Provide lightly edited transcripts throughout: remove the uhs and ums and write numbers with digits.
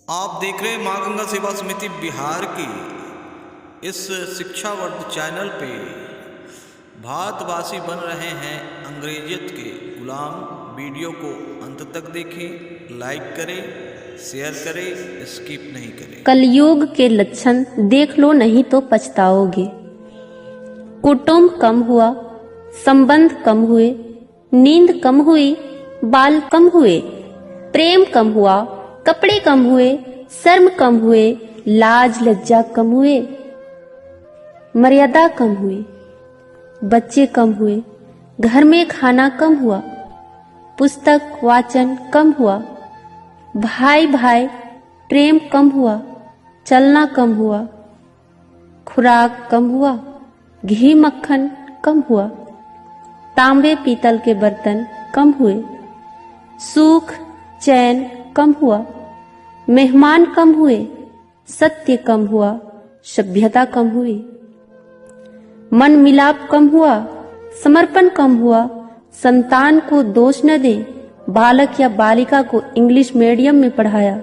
आप देख रहे हैं माँ गंगा सेवा समिति बिहार की इस शिक्षावर्ध चैनल पे भारतवासी बन रहे हैं अंग्रेजियत के गुलाम। वीडियो को अंत तक देखें, लाइक करें, शेयर करें, स्किप नहीं करें। कलयुग के लक्षण देख लो, नहीं तो पछताओगे। कुटुंब कम हुआ, संबंध कम हुए, नींद कम हुई, बाल कम हुए, प्रेम कम हुआ, कपड़े कम हुए, शर्म कम हुए, लाज लज्जा कम हुए, मर्यादा कम हुई, बच्चे कम हुए, घर में खाना कम हुआ, पुस्तक वाचन कम हुआ, भाई भाई प्रेम कम हुआ, चलना कम हुआ, खुराक कम हुआ, घी मक्खन कम हुआ, तांबे पीतल के बर्तन कम हुए, सुख चैन कम हुआ, मेहमान कम हुए, सत्य कम हुआ, सभ्यता कम हुई, मन मिलाप कम हुआ, समर्पण कम हुआ, संतान को दोष न दे, बालक या बालिका को इंग्लिश मीडियम में पढ़ाया,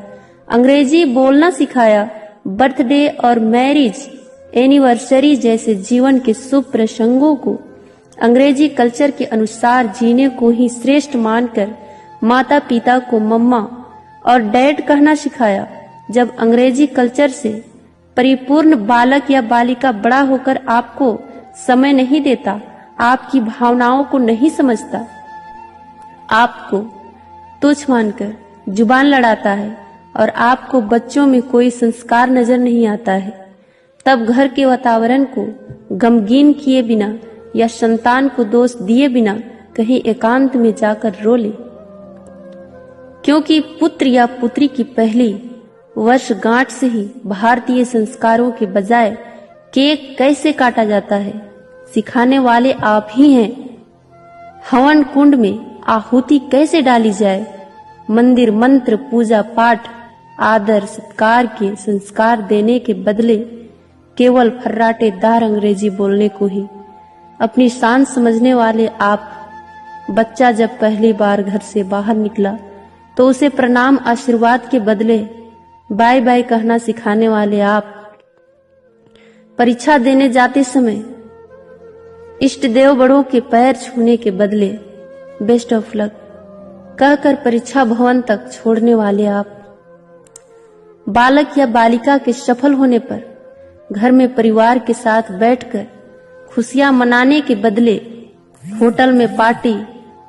अंग्रेजी बोलना सिखाया, बर्थडे और मैरिज एनिवर्सरी जैसे जीवन के शुभ प्रसंगों को अंग्रेजी कल्चर के अनुसार जीने को ही श्रेष्ठ मानकर माता पिता को मम्मा और डैड कहना सिखाया। जब अंग्रेजी कल्चर से परिपूर्ण बालक या बालिका बड़ा होकर आपको समय नहीं देता, आपकी भावनाओं को नहीं समझता, आपको तुच्छ मानकर जुबान लड़ाता है और आपको बच्चों में कोई संस्कार नजर नहीं आता है, तब घर के वातावरण को गमगीन किए बिना या संतान को दोष दिए बिना कहीं एकांत में जाकर रो ले। क्योंकि पुत्र या पुत्री की पहली वर्षगांठ से ही भारतीय संस्कारों के बजाय केक कैसे काटा जाता है सिखाने वाले आप ही हैं। हवन कुंड में आहुति कैसे डाली जाए, मंदिर मंत्र पूजा पाठ आदर सत्कार के संस्कार देने के बदले केवल फर्राटेदार अंग्रेजी बोलने को ही अपनी शान समझने वाले आप। बच्चा जब पहली बार घर से बाहर निकला तो उसे प्रणाम आशीर्वाद के बदले बाय बाय कहना सिखाने वाले आप। परीक्षा देने जाते समय इष्ट देव बड़ों के पैर छूने के बदले बेस्ट ऑफ लक कहकर परीक्षा भवन तक छोड़ने वाले आप। बालक या बालिका के सफल होने पर घर में परिवार के साथ बैठकर खुशियां मनाने के बदले होटल में पार्टी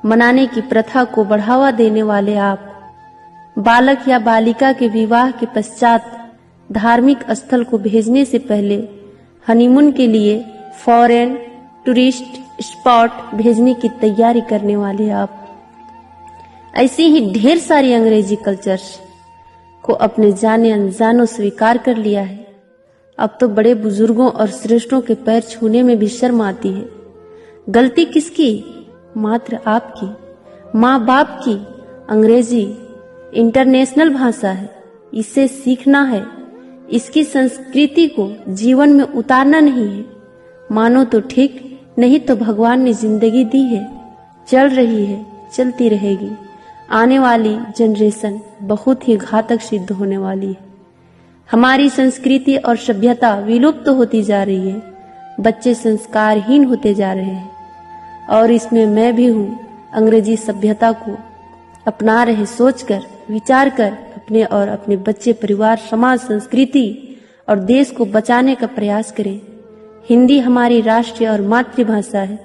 मनाने की प्रथा को बढ़ावा देने वाले आप। बालक या बालिका के विवाह के पश्चात धार्मिक स्थल को भेजने से पहले हनीमून के लिए फॉरेन टूरिस्ट स्पॉट भेजने की तैयारी करने वाले आप। ऐसी ही ढेर सारी अंग्रेजी कल्चर्स को अपने जाने अनजानों स्वीकार कर लिया है। अब तो बड़े बुजुर्गों और श्रेष्ठों के पैर छूने में भी शर्म आती है। गलती किसकी? मात्र आपकी, माँ बाप की। अंग्रेजी इंटरनेशनल भाषा है, इसे सीखना है, इसकी संस्कृति को जीवन में उतारना नहीं है। मानो तो ठीक, नहीं तो भगवान ने जिंदगी दी है, चल रही है, चलती रहेगी। आने वाली जनरेशन बहुत ही घातक सिद्ध होने वाली है। हमारी संस्कृति और सभ्यता विलुप्त होती जा रही है, बच्चे संस्कारहीन होते जा रहे हैं और इसमें मैं भी हूँ। अंग्रेजी सभ्यता को अपना रहे सोचकर विचार कर अपने और अपने बच्चे परिवार समाज संस्कृति और देश को बचाने का प्रयास करें। हिंदी हमारी राष्ट्रीय और मातृभाषा है,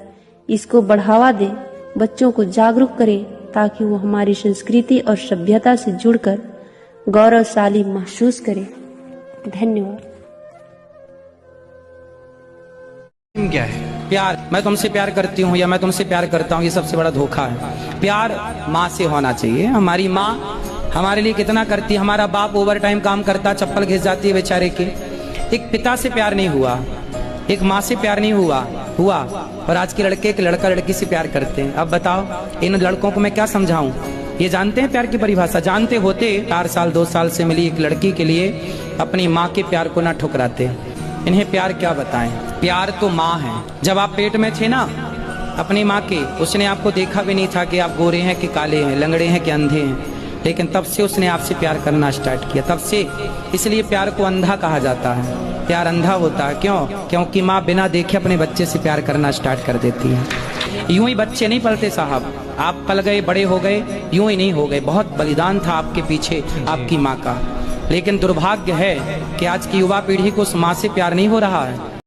इसको बढ़ावा दें, बच्चों को जागरूक करें ताकि वो हमारी संस्कृति और सभ्यता से जुड़कर गौरवशाली महसूस करें। धन्यवाद। क्या है प्यार? मैं तुमसे प्यार करती हूँ या मैं तुमसे प्यार करता हूँ, ये सबसे बड़ा धोखा है। प्यार माँ से होना चाहिए। हमारी माँ हमारे लिए कितना करती है। हमारा बाप ओवर टाइम काम करता, चप्पल घिस जाती है बेचारे की। एक पिता से प्यार नहीं हुआ, एक माँ से प्यार नहीं हुआ। और आज के लड़के एक लड़का लड़की से प्यार करते हैं। अब बताओ इन लड़कों को मैं क्या समझाऊं? ये जानते हैं प्यार की परिभाषा? जानते होते 4 साल 2 साल से मिली एक लड़की के लिए अपनी माँ के प्यार को ना ठुकराते। इन्हें प्यार क्या बताएं? प्यार तो माँ है। जब आप पेट में थे ना अपनी माँ के, उसने आपको देखा भी नहीं था कि आप गोरे हैं कि काले हैं, लंगड़े हैं कि अंधे हैं। लेकिन तब से उसने आपसे प्यार करना स्टार्ट किया। तब से इसलिए प्यार को अंधा कहा जाता है। प्यार अंधा होता है क्यों? क्योंकि माँ बिना देखे अपने बच्चे से प्यार करना स्टार्ट कर देती है। यूं ही बच्चे नहीं पलते साहब, आप पल गए बड़े हो गए, यूं ही नहीं हो गए। बहुत बलिदान था आपके पीछे आपकी माँ का। लेकिन दुर्भाग्य है कि आज की युवा पीढ़ी को उस माँ से प्यार नहीं हो रहा है।